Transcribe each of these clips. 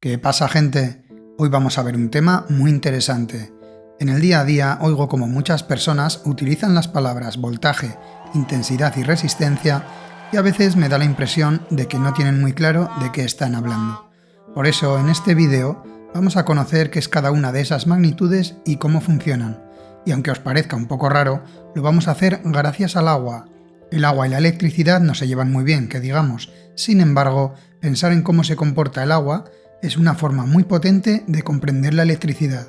¿Qué pasa, gente? Hoy vamos a ver un tema muy interesante. En el día a día oigo como muchas personas utilizan las palabras voltaje, intensidad y resistencia y a veces me da la impresión de que no tienen muy claro de qué están hablando. Por eso en este vídeo vamos a conocer qué es cada una de esas magnitudes y cómo funcionan. Y aunque os parezca un poco raro, lo vamos a hacer gracias al agua. El agua y la electricidad no se llevan muy bien, que digamos. Sin embargo, pensar en cómo se comporta el agua es una forma muy potente de comprender la electricidad.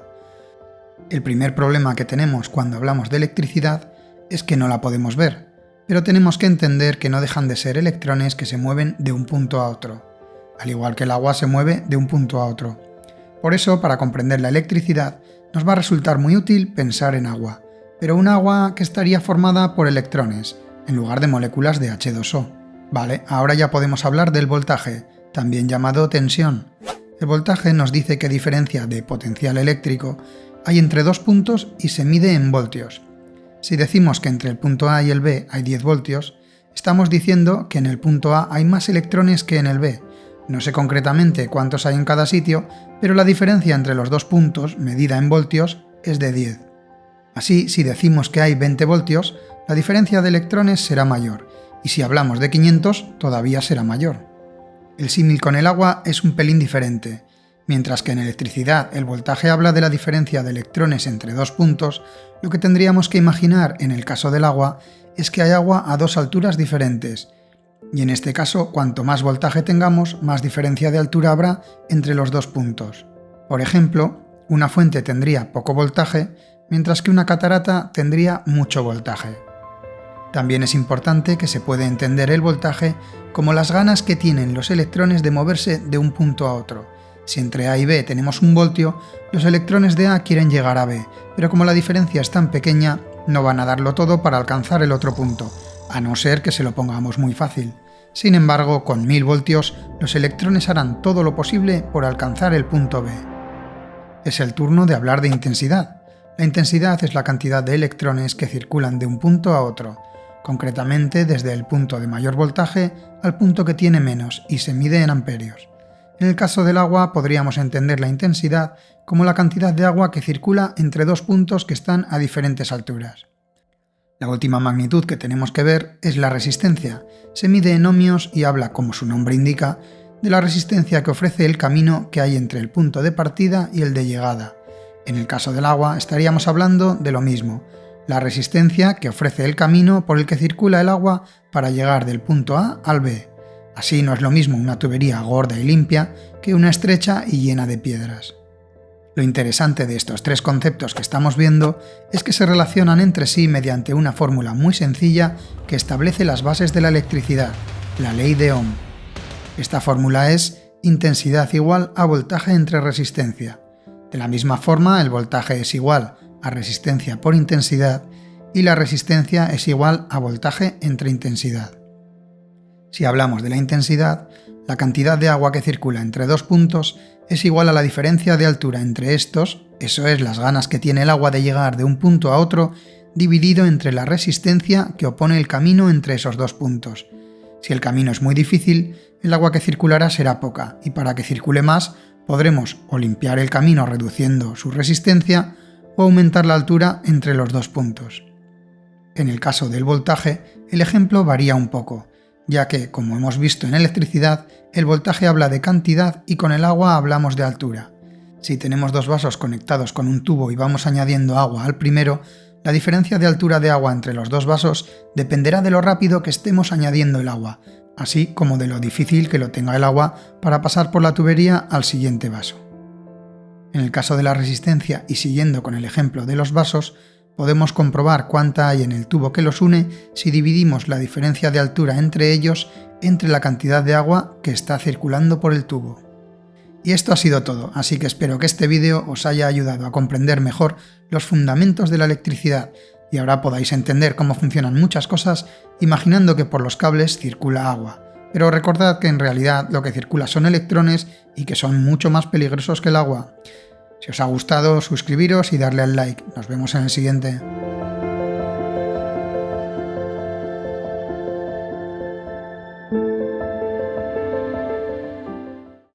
El primer problema que tenemos cuando hablamos de electricidad es que no la podemos ver, pero tenemos que entender que no dejan de ser electrones que se mueven de un punto a otro, al igual que el agua se mueve de un punto a otro. Por eso, para comprender la electricidad, nos va a resultar muy útil pensar en agua, pero un agua que estaría formada por electrones, en lugar de moléculas de H2O. Vale, ahora ya podemos hablar del voltaje, también llamado tensión. El voltaje nos dice qué diferencia de potencial eléctrico hay entre dos puntos y se mide en voltios. Si decimos que entre el punto A y el B hay 10 voltios, estamos diciendo que en el punto A hay más electrones que en el B. No sé concretamente cuántos hay en cada sitio, pero la diferencia entre los dos puntos, medida en voltios, es de 10. Así, si decimos que hay 20 voltios, la diferencia de electrones será mayor, y si hablamos de 500, todavía será mayor. El símil con el agua es un pelín diferente. Mientras que en electricidad el voltaje habla de la diferencia de electrones entre dos puntos, lo que tendríamos que imaginar en el caso del agua es que hay agua a dos alturas diferentes. Y en este caso, cuanto más voltaje tengamos, más diferencia de altura habrá entre los dos puntos. Por ejemplo, una fuente tendría poco voltaje, mientras que una catarata tendría mucho voltaje. También es importante que se puede entender el voltaje como las ganas que tienen los electrones de moverse de un punto a otro. Si entre A y B tenemos un voltio, los electrones de A quieren llegar a B, pero como la diferencia es tan pequeña, no van a darlo todo para alcanzar el otro punto, a no ser que se lo pongamos muy fácil. Sin embargo, con 1000 voltios, los electrones harán todo lo posible por alcanzar el punto B. Es el turno de hablar de intensidad. La intensidad es la cantidad de electrones que circulan de un punto a otro, concretamente desde el punto de mayor voltaje al punto que tiene menos y se mide en amperios. En el caso del agua podríamos entender la intensidad como la cantidad de agua que circula entre dos puntos que están a diferentes alturas. La última magnitud que tenemos que ver es la resistencia. Se mide en ohmios y habla, como su nombre indica, de la resistencia que ofrece el camino que hay entre el punto de partida y el de llegada. En el caso del agua estaríamos hablando de lo mismo, la resistencia que ofrece el camino por el que circula el agua para llegar del punto A al B. Así no es lo mismo una tubería gorda y limpia que una estrecha y llena de piedras. Lo interesante de estos tres conceptos que estamos viendo es que se relacionan entre sí mediante una fórmula muy sencilla que establece las bases de la electricidad, la ley de Ohm. Esta fórmula es intensidad igual a voltaje entre resistencia. De la misma forma, el voltaje es igual a resistencia por intensidad y la resistencia es igual a voltaje entre intensidad. Si hablamos de la intensidad, la cantidad de agua que circula entre dos puntos es igual a la diferencia de altura entre estos, eso es las ganas que tiene el agua de llegar de un punto a otro, dividido entre la resistencia que opone el camino entre esos dos puntos. Si el camino es muy difícil, el agua que circulará será poca, y para que circule más, podremos o limpiar el camino reduciendo su resistencia o aumentar la altura entre los dos puntos. En el caso del voltaje, el ejemplo varía un poco, ya que, como hemos visto en electricidad, el voltaje habla de cantidad y con el agua hablamos de altura. Si tenemos dos vasos conectados con un tubo y vamos añadiendo agua al primero, la diferencia de altura de agua entre los dos vasos dependerá de lo rápido que estemos añadiendo el agua, así como de lo difícil que lo tenga el agua para pasar por la tubería al siguiente vaso. En el caso de la resistencia y siguiendo con el ejemplo de los vasos, podemos comprobar cuánta hay en el tubo que los une si dividimos la diferencia de altura entre ellos entre la cantidad de agua que está circulando por el tubo. Y esto ha sido todo, así que espero que este vídeo os haya ayudado a comprender mejor los fundamentos de la electricidad y ahora podáis entender cómo funcionan muchas cosas imaginando que por los cables circula agua. Pero recordad que en realidad lo que circula son electrones y que son mucho más peligrosos que el agua. Si os ha gustado, suscribiros y darle al like. Nos vemos en el siguiente.